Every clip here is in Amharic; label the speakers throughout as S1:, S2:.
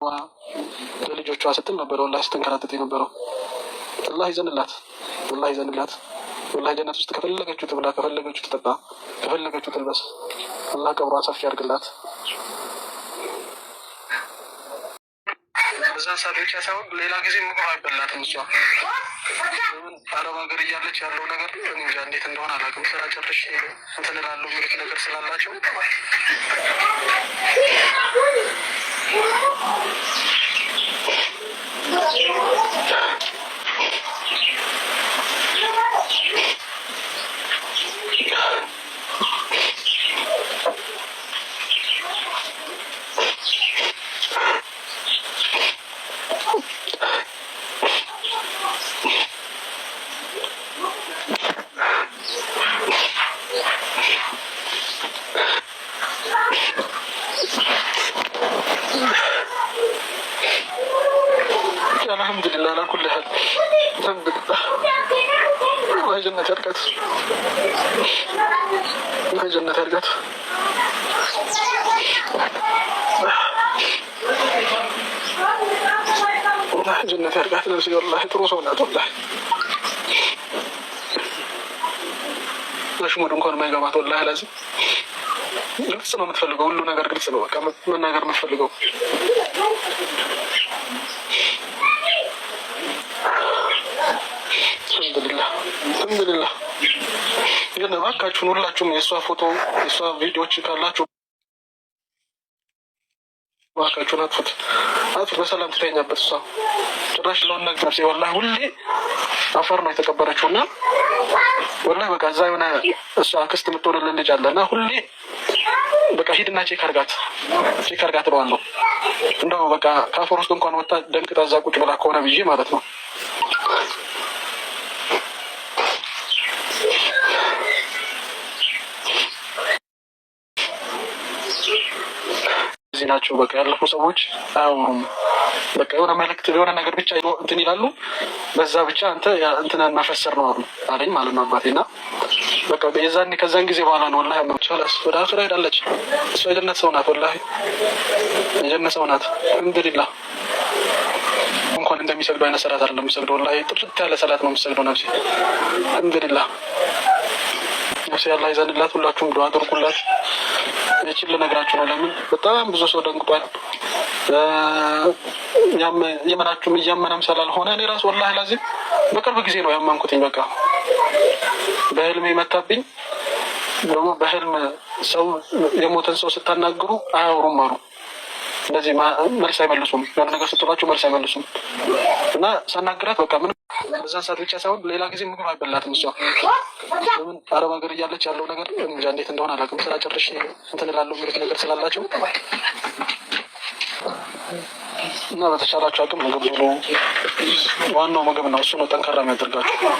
S1: ለልጆቿ ስትል ነበር ወላሂ ስትንከራተት የነበረው። አላህ ይዘንላት፣ አላህ ይዘንላት። ወላሂ ጀነት ውስጥ ከፈለገችው ትብላ፣ ከፈለገችው ትጠጣ፣ ከፈለገችው ትልበስ። አላህ ቀብሯን ሰፊ ያድርግላት። በዛን ሰዓት ብቻ ሳይሆን ሌላ ጊዜ ምግብ አይበላትም። እሷ አረብ ሀገር እያለች ያለው ነገር እንጃ እንዴት እንደሆነ አላውቅም። ስራ ጨርሼ እንትን እላለሁ የሚሉት ነገር ስላላቸው አልሐምዱሊላህ አላ ኩሊ ሀል አልሐምዱሊላህ። አላህ ጀነት ያድርጋት፣ አላህ ጀነት ያድርጋት። አላህ ጀነት ያድርጋት። ነፍሴ ወላሂ ጥሩ ሰው ናት። ወላሂ ለሽሙድ እንኳን የማይገባት ወላሂ ላዚም ግልጽ ነው የምትፈልገው። ሁሉ ነገር ግልጽ ነው። በቃ መናገር የምትፈልገው አልሐምዱሊላህ አልሐምዱሊላህ። ግን እባካችሁን ሁላችሁም የእሷ ፎቶ የእሷ ቪዲዮዎች ካላችሁ እባካችሁን አጥፉት፣ አጥፉት። በሰላም ትተኛበት። እሷ ጭራሽ ለሆን ነገር ወላሂ ሁሌ አፈር ነው የተቀበረችው እና ወላሂ በቃ እዛ የሆነ እሷ አክስት የምትሆንልን ልጅ አለ እና ሁሌ በቃ ሂድና ቼክ አርጋት እለዋለሁ። እንደው በቃ ከአፈር ውስጥ እንኳን ወጣ ደንቅጣ እዛ ቁጭ ብላ ከሆነ ብዬ ማለት ነው። እዚህ ናቸው በቃ ያለፉ ሰዎች አያወሩም። በቃ የሆነ መልእክት የሆነ ነገር ብቻ እንትን ይላሉ። በዛ ብቻ አንተ እንትናን ማፈሰር ነው አለኝ ማለት ነው አባቴ። እና በቃ የዛኔ ከዛን ጊዜ በኋላ ነው ወላሂ ማቻላስ ወደ አኺራ ሄዳለች። እሷ የጀነት ሰው ናት፣ ወላሂ የጀነት ሰው ናት። አልሐምዱሊላህ። እንኳን እንደሚሰግዱ አይነት ሰላት አይደለም የሚሰግደው፣ ወላሂ ጥርት ያለ ሰላት ነው የሚሰግደው ነፍሴ። አልሐምዱሊላህ። ነፍሴ አላህ ይዘንላት። ሁላችሁም ዱዓ አድርጉላት። ይችል ልነግራችሁ ነው። ለምን በጣም ብዙ ሰው ደንግጧል። የመናችሁም እያመነም ስላልሆነ እኔ ራሱ ወላሂ ላዚም በቅርብ ጊዜ ነው ያመንኩትኝ። በቃ በህልሜ መታብኝ። ደግሞ በህልም ሰው የሞተን ሰው ስታናግሩ አያወሩም አሉ። እንደዚህ መልስ አይመልሱም። የሆነ ነገር ስትሏቸው መልስ አይመልሱም። እና ሳናግራት በቃ ምን በዛን ሰዓት ብቻ ሳይሆን ሌላ ጊዜ ምግብ አይበላትም። እሷ ለምን አረብ ሀገር እያለች ያለው ነገር እንጃ እንዴት እንደሆነ አላውቅም። ስራ ጨርሼ እንትን እላለሁ የሚሉት ነገር ስላላቸው እና በተቻላችሁ አቅም ምግብ ብሉ። ዋናው ምግብ ነው፣ እሱ ነው ጠንካራ የሚያደርጋችሁ።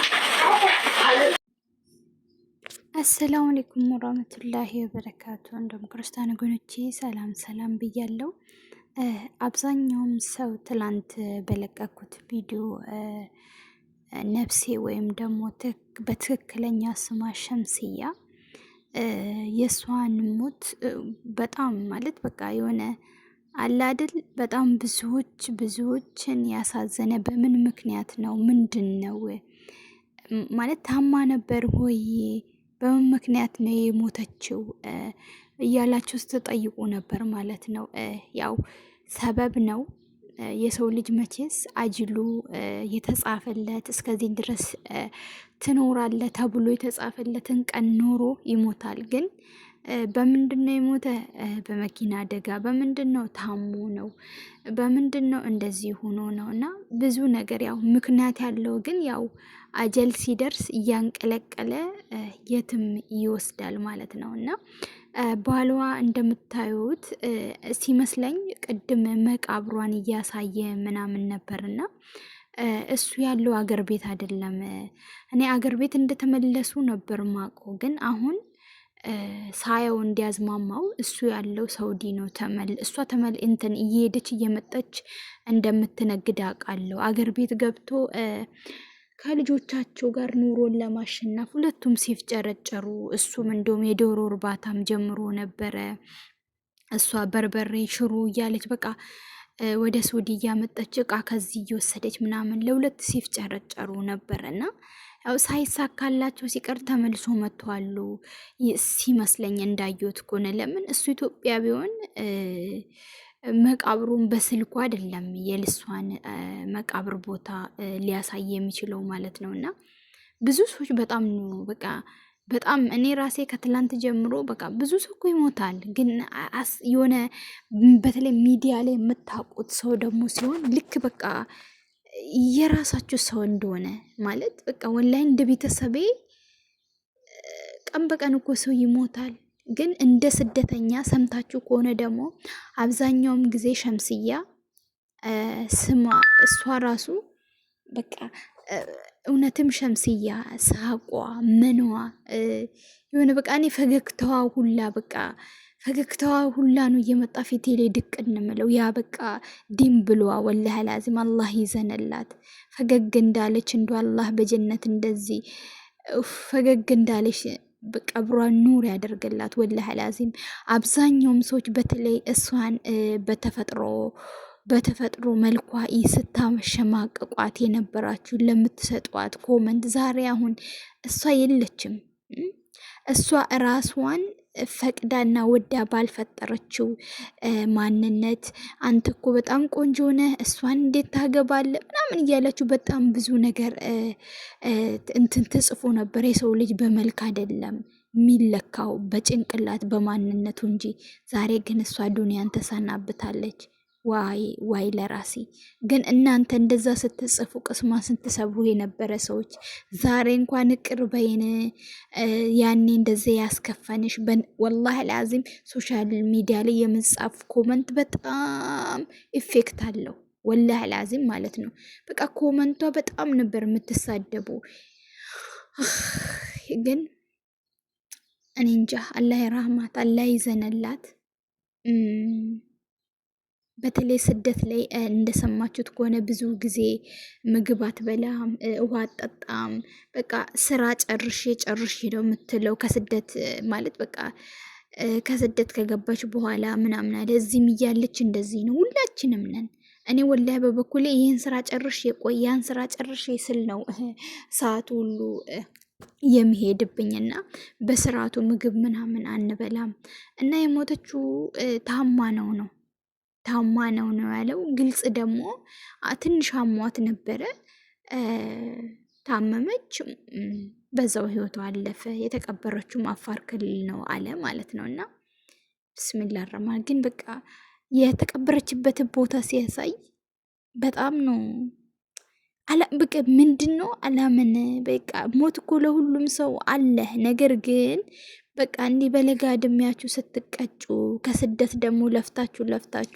S2: አሰላሙ አለይኩም ወራህመቱላሂ ወበረካቱ። እንደም ክርስቲያን ወገኖቼ ሰላም ሰላም ብያለሁ። አብዛኛውም ሰው ትላንት በለቀኩት ቪዲዮ ነፍሴ ወይም ደግሞ በትክክለኛ ስሟ ሸምስያ የእሷን ሞት በጣም ማለት በቃ የሆነ አላድል በጣም ብዙዎችን ያሳዘነ በምን ምክንያት ነው? ምንድን ነው ማለት ታማ ነበር ወይ? በምን ምክንያት ነው የሞተችው እያላችሁ ስትጠይቁ ነበር ማለት ነው። ያው ሰበብ ነው። የሰው ልጅ መቼስ አጅሉ የተጻፈለት እስከዚህ ድረስ ትኖራለ ተብሎ የተጻፈለትን ቀን ኖሮ ይሞታል። ግን በምንድን ነው የሞተ? በመኪና አደጋ። በምንድን ነው? ታሞ ነው። በምንድን ነው? እንደዚህ ሆኖ ነው። እና ብዙ ነገር ያው ምክንያት ያለው ግን ያው አጀል ሲደርስ እያንቀለቀለ የትም ይወስዳል ማለት ነው። እና ባሏ እንደምታዩት ሲመስለኝ ቅድም መቃብሯን እያሳየ ምናምን ነበርና እሱ ያለው አገር ቤት አይደለም። እኔ አገር ቤት እንደተመለሱ ነበር ማቆ። ግን አሁን ሳየው እንዲያዝማማው እሱ ያለው ሳውዲ ነው። እሷ እንትን እየሄደች እየመጣች እንደምትነግድ አውቃለሁ። አገር ቤት ገብቶ ከልጆቻቸው ጋር ኑሮን ለማሸነፍ ሁለቱም ሲፍጨረጨሩ፣ እሱም እንደውም የዶሮ እርባታም ጀምሮ ነበረ። እሷ በርበሬ ሽሮ እያለች በቃ ወደ ሳውዲ እያመጣች እቃ ከዚህ እየወሰደች ምናምን ለሁለት ሲፍጨረጨሩ ነበረና ያው ሳይሳካላቸው ሲቀር ተመልሶ መጥተዋሉ ሲመስለኝ እንዳየሁት ከሆነ። ለምን እሱ ኢትዮጵያ ቢሆን መቃብሩን በስልኩ አይደለም የልሷን መቃብር ቦታ ሊያሳይ የሚችለው ማለት ነው። እና ብዙ ሰዎች በጣም ነው በቃ በጣም እኔ ራሴ ከትላንት ጀምሮ በቃ ብዙ ሰው እኮ ይሞታል፣ ግን የሆነ በተለይ ሚዲያ ላይ የምታውቁት ሰው ደግሞ ሲሆን ልክ በቃ የራሳችሁ ሰው እንደሆነ ማለት በቃ ወላሂ እንደ ቤተሰቤ ቀን በቀን እኮ ሰው ይሞታል። ግን እንደ ስደተኛ ሰምታችሁ ከሆነ ደግሞ አብዛኛውም ጊዜ ሸምስያ ስሟ እሷ ራሱ በቃ እውነትም ሸምስያ ሳቋ ምኗ የሆነ በቃ እኔ ፈገግታዋ ሁላ በቃ ፈገግታዋ ሁላ ነው እየመጣ ፊቴ ላይ ድቅ እንምለው ያ በቃ ዲም ብሏ ወላሂ ላዚም አላህ ይዘንላት። ፈገግ እንዳለች እንዶ አላህ በጀነት እንደዚህ ፈገግ እንዳለች በቀብሯን ኑር ያደርግላት ወላሂ ላዚም። አብዛኛውም ሰዎች በተለይ እሷን በተፈጥሮ መልኳ ስታመሸማቀቋት የነበራችሁ ለምትሰጧት ኮመንት ዛሬ አሁን እሷ የለችም። እሷ ራስዋን ፈቅዳና ወዳ ባልፈጠረችው ማንነት አንተ እኮ በጣም ቆንጆ ነህ፣ እሷን እንዴት ታገባለህ ምናምን እያላችሁ በጣም ብዙ ነገር እንትን ትጽፉ ነበር። የሰው ልጅ በመልክ አይደለም የሚለካው በጭንቅላት በማንነቱ እንጂ። ዛሬ ግን እሷ ዱንያን ተሰናብታለች። ዋይ ለራሴ ግን እናንተ እንደዛ ስትጽፉ ቅስሟን ስትሰብሩ የነበረ ሰዎች ዛሬ እንኳን እቅር በይን ያኔ እንደዚ ያስከፈንሽ። ወላሂ ላዚም ሶሻል ሚዲያ ላይ የምጻፍ ኮመንት በጣም ኢፌክት አለው። ወላሂ ላዚም ማለት ነው። በቃ ኮመንቷ በጣም ነበር የምትሳደቡ። ግን እኔ እንጃ አላህ ይራህማት፣ አላህ ይዘነላት። በተለይ ስደት ላይ እንደሰማችሁት ከሆነ ብዙ ጊዜ ምግብ አትበላም፣ ውሃ አትጠጣም። በቃ ስራ ጨርሼ ነው የምትለው። ከስደት ማለት በቃ ከስደት ከገባች በኋላ ምናምን አለ። እዚህም እያለች እንደዚህ ነው። ሁላችንም ነን። እኔ ወላሂ በበኩሌ ይህን ስራ ጨርሼ ያን ስራ ጨርሼ ስል ነው ሰዓቱ ሁሉ የሚሄድብኝና በስርዓቱ ምግብ ምናምን አንበላም። እና የሞተችው ታማ ነው ያለው። ግልጽ ደግሞ ትንሽ አሟት ነበረ፣ ታመመች፣ በዛው ህይወቷ አለፈ። የተቀበረችውም አፋር ክልል ነው አለ ማለት ነው። እና ብስሚላ ረህማን ግን በቃ የተቀበረችበትን ቦታ ሲያሳይ በጣም ነው በቃ ምንድን ነው አላምን። በቃ ሞት እኮ ለሁሉም ሰው አለ። ነገር ግን በቃ እንዲህ በለጋ እድሜያችሁ ስትቀጩ ከስደት ደግሞ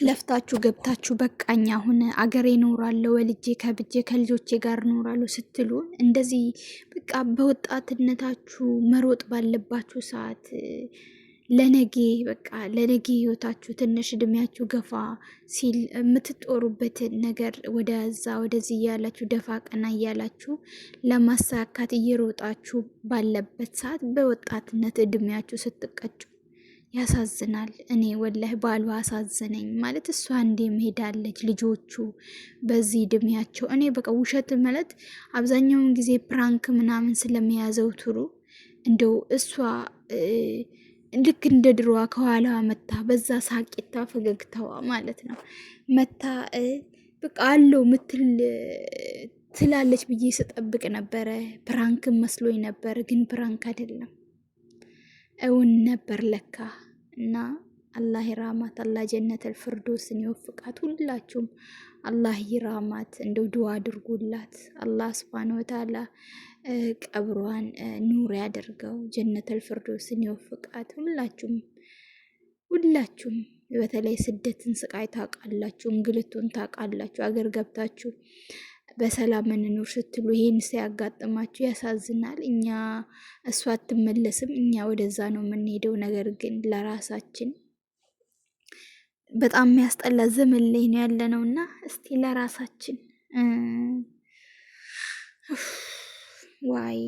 S2: ለፍታችሁ ገብታችሁ በቃኝ አሁን አገሬ እኖራለሁ ወልጄ ከብጄ ከልጆቼ ጋር እኖራለሁ ስትሉ እንደዚህ በቃ በወጣትነታችሁ መሮጥ ባለባችሁ ሰዓት ለነጌ ህይወታችሁ ትንሽ እድሜያችሁ ገፋ ሲል የምትጦሩበትን ነገር ወደዚህ እያላችሁ ደፋ ቀና እያላችሁ ለማሳካት እየሮጣችሁ ባለበት ሰዓት በወጣትነት እድሜያችሁ ስትቀጩ ያሳዝናል። እኔ ወላሂ ባሉ አሳዘነኝ ማለት እሷ እንዴ መሄዳለች ልጆቹ በዚህ እድሜያቸው። እኔ በቃ ውሸት ማለት አብዛኛውን ጊዜ ፕራንክ ምናምን ስለሚያዘውትሩ እንደው እሷ ልክ እንደ ድሮዋ ከኋላዋ መታ በዛ ሳቂታ ፈገግታዋ ማለት ነው መታ በቃ አለው ምትል ትላለች ብዬ ስጠብቅ ነበረ። ፕራንክ መስሎኝ ነበር፣ ግን ፕራንክ አይደለም እውን ነበር ለካ። እና አላህ ይራማት፣ አላህ ጀነተል ፊርደውስን ይወፍቃት። ሁላችሁም አላህ ይራማት፣ እንደው ዱዓ አድርጉላት። አላህ ሱብሃነሁ ወተዓላ ቀብሯን ኑር ያደርገው፣ ጀነተል ፊርደውስን ይወፍቃት። ሁላችሁም በተለይ ስደትን ስቃይ ታውቃላችሁ፣ እንግልቱን ታውቃላችሁ። አገር ገብታችሁ በሰላም እንኑር ስትሉ ይሄን ሲያጋጥማችሁ ያሳዝናል። እሷ አትመለስም፣ እኛ ወደዛ ነው የምንሄደው። ነገር ግን ለራሳችን በጣም የሚያስጠላ ዘመን ላይ ነው ያለነው እና እስቲ ለራሳችን ዋይ